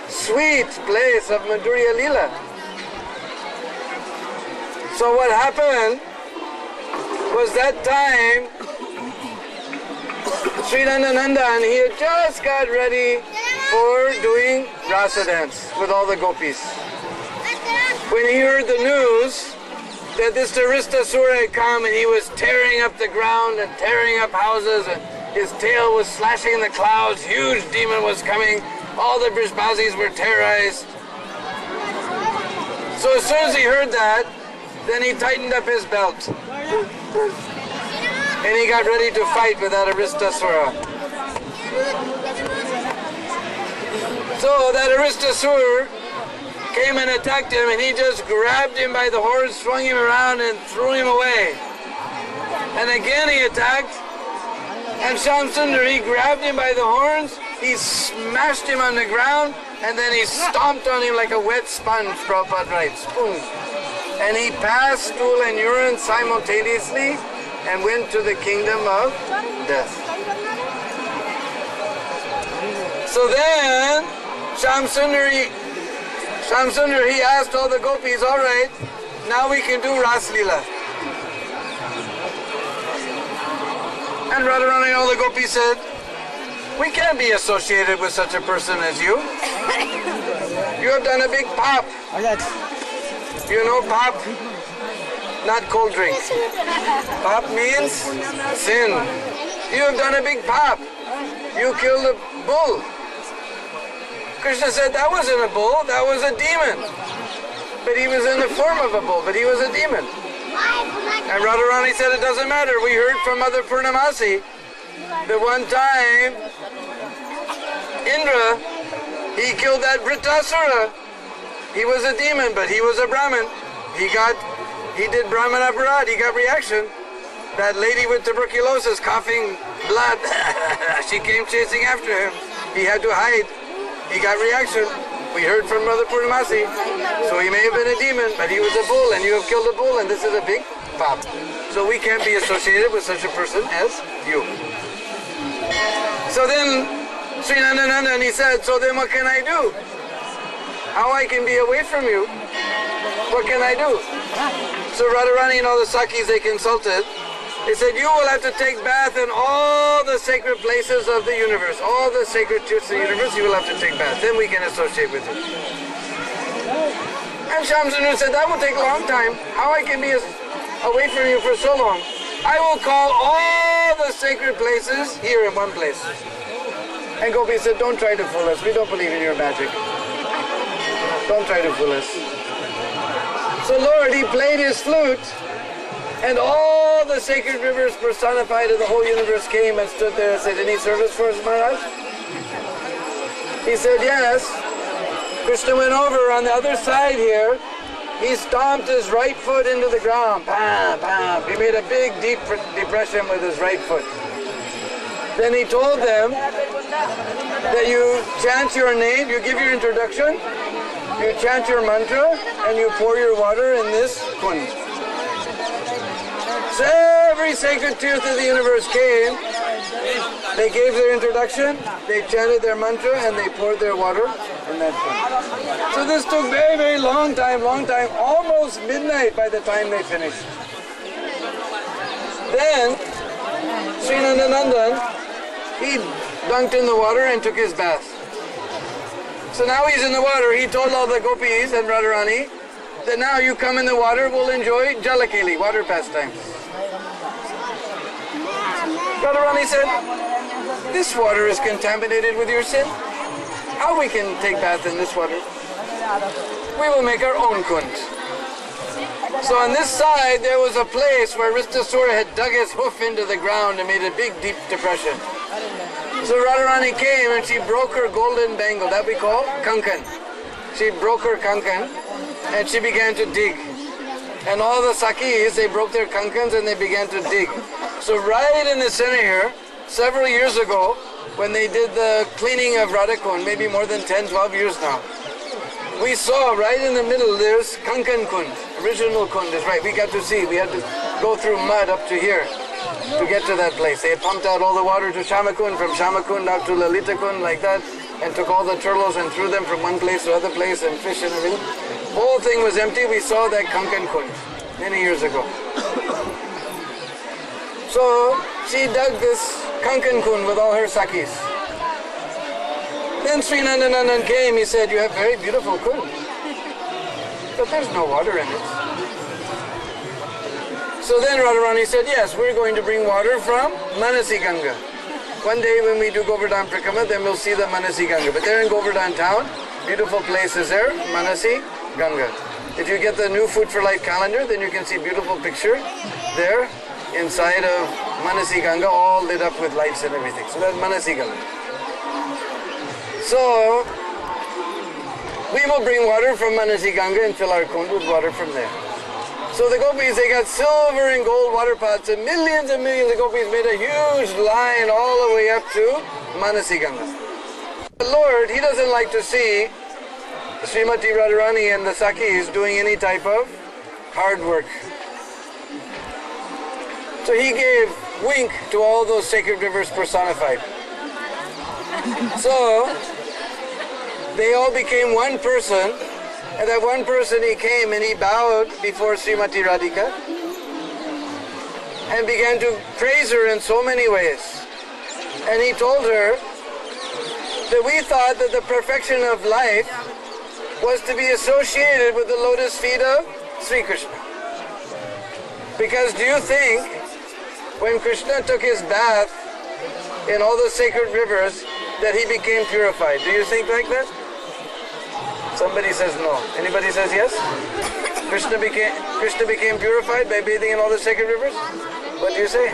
sweet place of Madhurya Leela. So what happened was that time Sri Nandanandan, he had just got ready for doing rasa dance with all the gopis. When he heard the news that this Aristasura had come and he was tearing up the ground and tearing up houses and his tail was slashing in the clouds, huge demon was coming, all the Brijbasis were terrorized. So as soon as he heard that, then he tightened up his belt. And he got ready to fight with that Aristasura. So that Aristasura came and attacked him, and he just grabbed him by the horns, swung him around and threw him away. And again he attacked, and Shamsundar, he grabbed him by the horns, he smashed him on the ground, and then he stomped on him like a wet sponge, Prabhupada writes, boom. And he passed stool and urine simultaneously and went to the kingdom of death. So then, Shamsundar, he asked all the gopis, all right, now we can do Ras Leela. And Radharani and all the gopis said, we can't be associated with such a person as you. You have done a big pop. You know pop? Not cold drink. Pop means sin. You have done a big pop. You killed a bull. Krishna said that wasn't a bull, that was a demon. But he was in the form of a bull, but he was a demon. And Radharani said it doesn't matter. We heard from Mother Purnamasi that one time Indra, he killed that Vritasura. He was a demon, but he was a Brahmin. He did Brahman aparad, he got reaction. That lady with tuberculosis coughing blood, she came chasing after him. He had to hide. He got reaction. We heard from Mother Purnamasi. So he may have been a demon, but he was a bull, and you have killed a bull, and this is a big pap. So we can't be associated with such a person as you. So then Sri Nandanandan, he said, so then what can I do? How I can be away from you? What can I do? So Radharani and all the Sakis, they consulted. They said, you will have to take bath in all the sacred places of the universe. All the sacred truths of the universe, you will have to take bath. Then we can associate with you. And Shamsunu said, that will take a long time. How I can be away from you for so long? I will call all the sacred places here in one place. And Gopi said, don't try to fool us. We don't believe in your magic. Don't try to fool us. So Lord, he played his flute, and all the sacred rivers personified of the whole universe came and stood there and said, any service for us, Maharaj? He said, yes. Krishna went over on the other side here. He stomped his right foot into the ground. Bam, bam. He made a big, deep depression with his right foot. Then he told them that you chant your name, you give your introduction, you chant your mantra, and you pour your water in this kund. So every sacred truth of the universe came. They gave their introduction, they chanted their mantra, and they poured their water in that kund. So this took very, very long time, almost midnight by the time they finished. Then Sri Nandanandan, he dunked in the water and took his bath. So now he's in the water. He told all the gopis and Radharani that now you come in the water, we'll enjoy jalakeli, water pastimes. Radharani said, this water is contaminated with your sin. How we can take bath in this water? We will make our own kund. So on this side there was a place where Ristasura had dug his hoof into the ground and made a big deep depression. So Radharani came and she broke her golden bangle, that we call kankan. She broke her kankan and she began to dig. And all the Sakis, they broke their kankans and they began to dig. So right in the center here, several years ago, when they did the cleaning of Radhakund, maybe more than 10, 12 years now, we saw right in the middle there's Kankan Kund, original Kund is right. We got to see, we had to go through mud up to here to get to that place. They had pumped out all the water to Shamakund, from Shamakund out to Lalita Kund like that, and took all the turtles and threw them from one place to other place and fish and everything. The whole thing was empty. We saw that Kankan Kund many years ago. So she dug this Kankan Kund with all her Sakis. Then Sri Nandanandan came, he said, you have very beautiful kund, but there's no water in it. So then Radharani said, yes, we're going to bring water from Manasi Ganga. One day when we do Govardhan Prikrama, then we'll see the Manasi Ganga. But there in Govardhan town, beautiful place is there, Manasi Ganga. If you get the new Food for Life calendar, then you can see a beautiful picture there inside of Manasi Ganga, all lit up with lights and everything. So that's Manasi Ganga. So we will bring water from Manasi Ganga and fill our kund with water from there. So the gopis, they got silver and gold water pots, and millions of gopis made a huge line all the way up to Manasi Ganga. The Lord, he doesn't like to see Srimati Radharani and the Sakis doing any type of hard work. So he gave wink to all those sacred rivers personified. So they all became one person, and that one person, he came and he bowed before Srimati Radhika and began to praise her in so many ways. And he told her that we thought that the perfection of life was to be associated with the lotus feet of Sri Krishna. Because do you think when Krishna took his bath in all the sacred rivers that he became purified? Do you think like that? Somebody says no. Anybody says yes? Krishna became purified by bathing in all the sacred rivers? What do you say?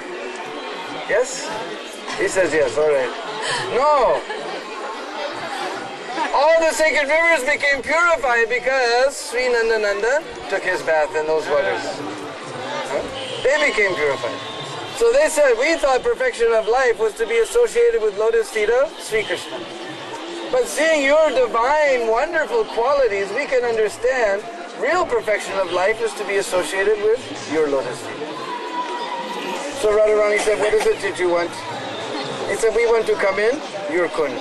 Yes? He says yes, all right. No! All the sacred rivers became purified because Sri Nandanandan took his bath in those waters. They became purified. So they said, we thought perfection of life was to be associated with lotus feet of Sri Krishna. But seeing your divine, wonderful qualities, we can understand real perfection of life is to be associated with your lotus feet. So Radharani said, what is it that you want? He said, we want to come in your kund.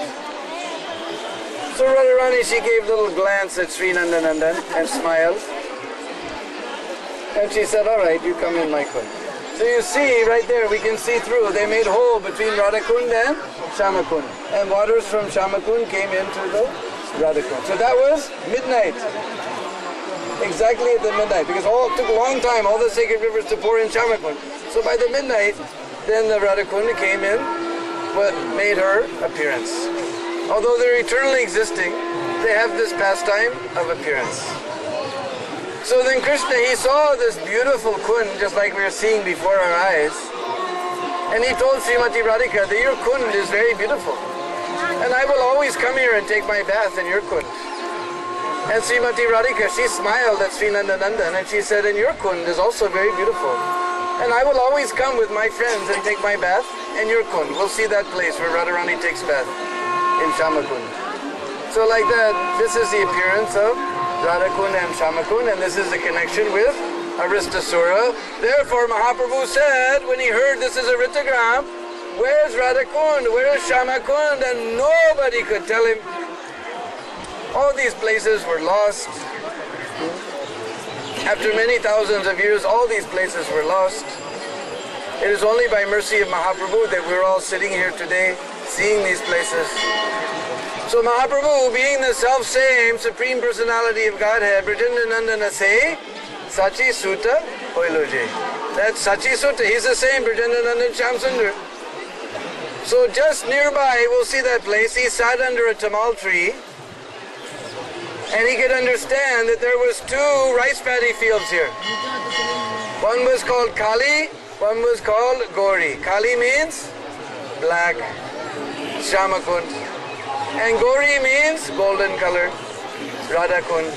So Radharani, she gave a little glance at Sri Nandanandan and smiled. And she said, all right, you come in my kund. So you see, right there, we can see through. They made hole between Radhakund and Shamakund. And waters from Shamakund came into the Radhakund. So that was midnight. Exactly at the midnight. Because it took a long time, all the sacred rivers to pour in Shamakund. So by the midnight, then the Radhakund came in, but made her appearance. Although they're eternally existing, they have this pastime of appearance. So then Krishna, he saw this beautiful kund, just like we were seeing before our eyes. And he told Srimati Radhika that your kund is very beautiful. And I will always come here and take my bath in your kund. And Srimati Radhika, she smiled at Sri Nandanandan and she said, and your kund is also very beautiful. And I will always come with my friends and take my bath in your kund. We'll see that place where Radharani takes bath in Shamakund. So like that, this is the appearance of Radhakund and Shamakund, and this is the connection with Aristasura. Therefore, Mahaprabhu said, when he heard this is a Ritagram, where's Radhakund, where's Shamakund? And nobody could tell him. All these places were lost. After many thousands of years, all these places were lost. It is only by mercy of Mahaprabhu that we're all sitting here today, seeing these places. So Mahaprabhu, being the self-same Supreme Personality of Godhead, Brajendanandana say, Sachi Sutta Hoiloje. That's Sachi Sutta. He's the same, Brajendanandan Shamsundar. So just nearby, we'll see that place. He sat under a tamal tree, and he could understand that there was two rice paddy fields here. One was called Kali, one was called Gauri. Kali means black, Shamakund. And Gauri means golden color, Radhakund.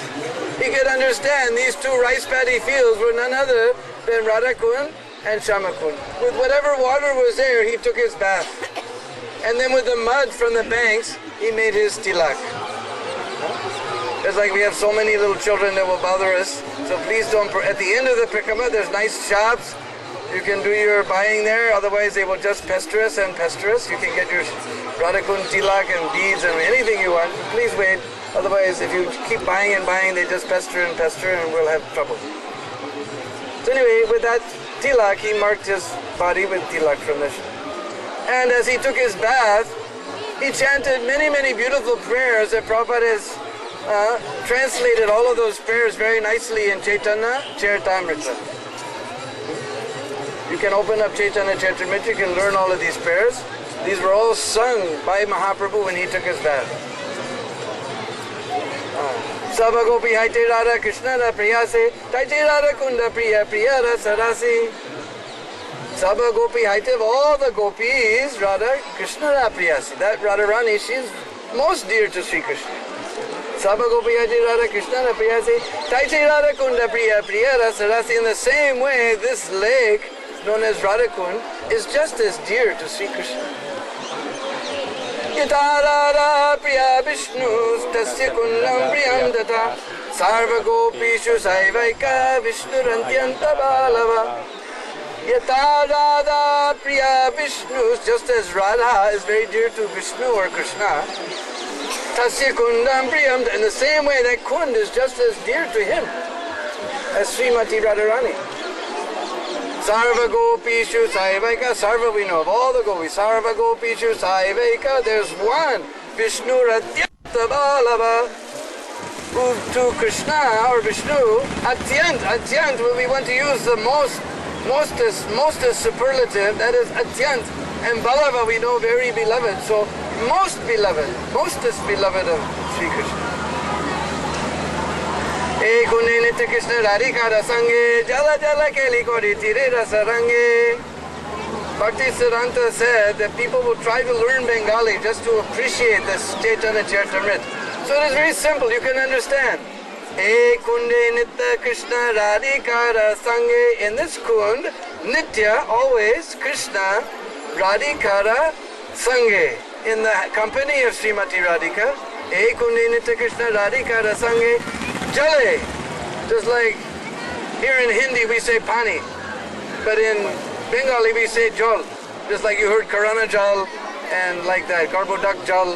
He could understand these two rice paddy fields were none other than Radhakund and Shamakund. With whatever water was there, he took his bath. And then with the mud from the banks, he made his tilak. It's like we have so many little children that will bother us. So please don't, at the end of the Prikrama, there's nice shops. You can do your buying there, otherwise they will just pester us and pester us. You can get your Radhakund, tilak and beads and anything you want. Please wait, otherwise if you keep buying and buying, they just pester and we'll have trouble. So anyway, with that tilak, he marked his body with tilak from this. And as he took his bath, he chanted many, many beautiful prayers that Prabhupada has translated all of those prayers very nicely in Chaitanya Charitamrita. You can open up Chaitanya Charitamrita, you can learn all of these prayers. These were all sung by Mahaprabhu when he took his bath. Sabha gopi haite Radha Krishna ra priyase, taite Radha kunda priya priya ra sarasi. Sabha gopi haite, all the gopis, Radha Krishna ra priyase. That Radharani, she's most dear to Sri Krishna. Sabha gopi haite Radha Krishna ra priyase, taite Radha kunda priya priya ra sarasi. In the same way, this lake, known as Radhakund, is just as dear to Sri Krishna. Yata Radha priya Vishnu tasya kundam priyam data sarva gopishu saivaika Vishnurantyanta balava. Yata Radha priya Vishnu, just as Radha is very dear to Vishnu or Krishna, tasya kundam priyam, in the same way that kund is just as dear to him as Srimati Radharani. Sarva Gopishu Saivaika, Sarva we know of all the gopis. Sarva Gopishu Saivaika, there's one, Vishnu Ratyanta Balava, who to Krishna or Vishnu, Atyant, when we want to use the mostest superlative, that is Atyant, and Balava we know very beloved, so most beloved, mostest beloved of Sri Krishna. E kunde nitya Krishna Radhika rasange, jala jala keli kori tire rasarange. Bhakti Siddhanta said that people will try to learn Bengali just to appreciate this Chaitanya Charitamrita. So it is very simple, you can understand. E kunde nitya Krishna Radhika rasange. In this kund, nitya, always, Krishna Radhikara sange. In the company of Srimati Radhika, E kunde nitya Krishna Radhikara sange. Jale, Just like here in Hindi we say pani, but in Bengali we say jol. Just like you heard Karana jal and like that, Garbodak jal.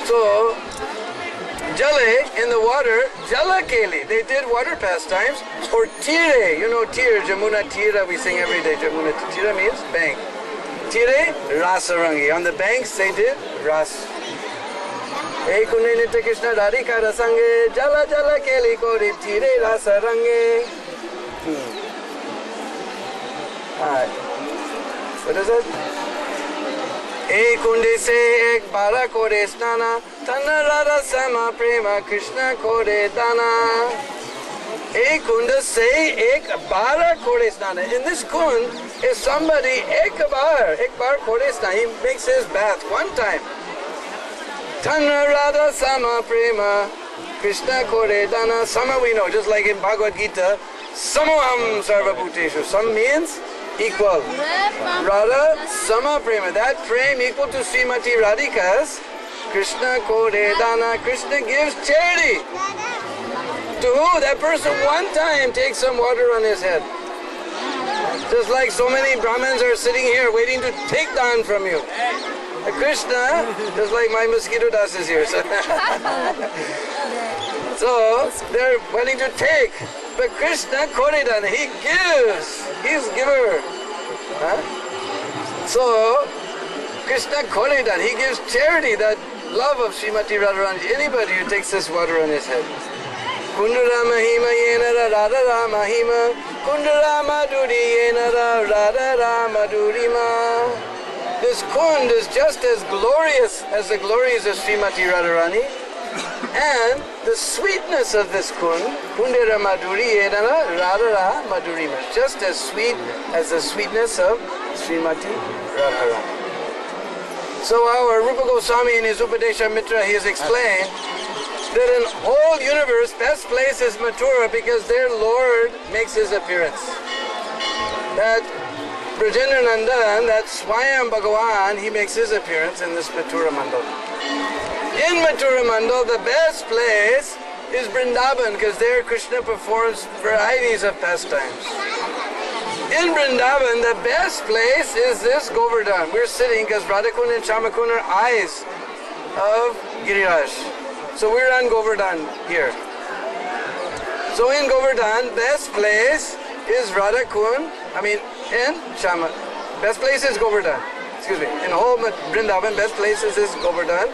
So, jale in the water, jala keli. They did water pastimes. Or tire, you know tire, Jamuna tira we sing every day. Jamuna tira means bank. Tire, rasarangi. On the banks they did ras. Hey kunne nitya Krishna Radhika rasange, jala jala keli kori tire rasarange. Alright. What is it? Ek kunde se ek bara kore snana, tanna radha sama prema Krishna kore dana. Ek kunde se ek bara kore snana. In this kund is somebody ek bar kore snana. He makes his bath one time. Tanna radha sama prema Krishna kore dana. Sama we know, just like in Bhagavad Gita, samoham sarvabhuteshu. Sam means equal. Radha sama prema. That prema equal to Srimati Radhika's. Krishna kore dana. Krishna gives charity. To who? That person one time takes some water on his head. Just like so many Brahmins are sitting here waiting to take dan from you. Krishna, just like my mosquito dust is here. So they're wanting to take. But Krishna Koridana, he gives. He's giver. So Krishna Koridana, he gives charity, that love of Srimati Radharani. Anybody who takes this water on his head. Kundara Mahima Yenara Radha Mahima. Kundara Madhuri Yenara Radha Madhurima. This kund is just as glorious as the glories of Srimati Radharani, and the sweetness of this kund, Kundera Madhuri Yenana Radha Madhurima, just as sweet as the sweetness of Srimati Radharani. So our Rupa Goswami in his Upadesha Mitra, he has explained that in whole universe, best place is Mathura because their Lord makes his appearance. That Brajendra Nandan, that Swayam Bhagavan, he makes his appearance in this Mathura Mandal. In Mathura Mandal, the best place is Vrindavan because there Krishna performs varieties of pastimes. In Vrindavan, the best place is this Govardhan. We're sitting because Radhakund and Shamakund are eyes of Giriraj. So we're on Govardhan here. So in Govardhan, best place is Radhakund, in Shama. Best place is Govardhan. Excuse me. In whole Vrindavan, best place is Govardhan.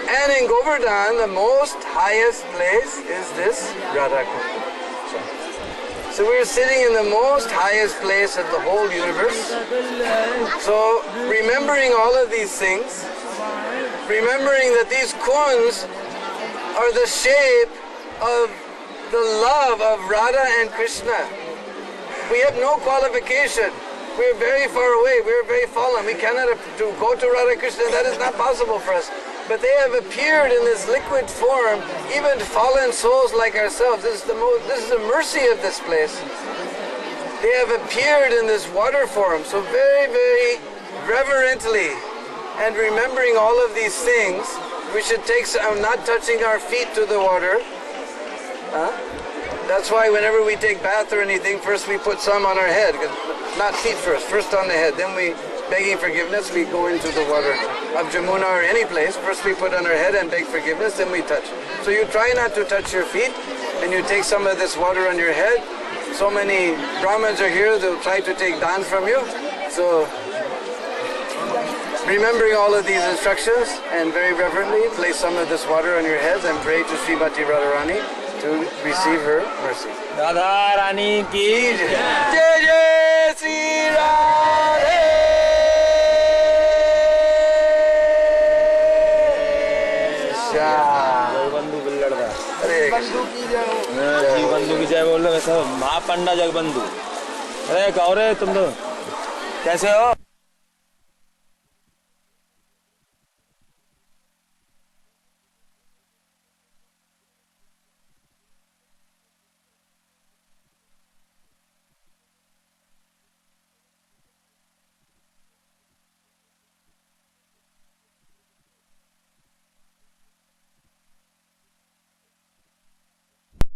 And in Govardhan, the most highest place is this Radhakund. So we're sitting in the most highest place of the whole universe. So remembering all of these things, remembering that these kunds are the shape of the love of Radha and Krishna. We have no qualification. We're very far away. We're very fallen. We cannot go to Radha Krishna. That is not possible for us. But they have appeared in this liquid form, even fallen souls like ourselves. This is the mercy of this place. They have appeared in this water form. So very, very reverently and remembering all of these things, we should take some, not touching our feet to the water. That's why whenever we take bath or anything, first we put some on our head. Not feet first on the head. Then we, begging forgiveness, we go into the water of Jamuna or any place. First we put on our head and beg forgiveness, then we touch. So you try not to touch your feet, and you take some of this water on your head. So many Brahmins are here, they'll try to take dan from you. So remembering all of these instructions and very reverently place some of this water on your heads and pray to Srimati Radharani to receive her mercy. Radha Rani ki Jai Jai Sri Radhe. Jagbandhu बिल्लड़दा Jagbandhu की जय बोल रहे वैसा महापंडा जगबंधु। अरे कहो रे तुम तो कैसे हो?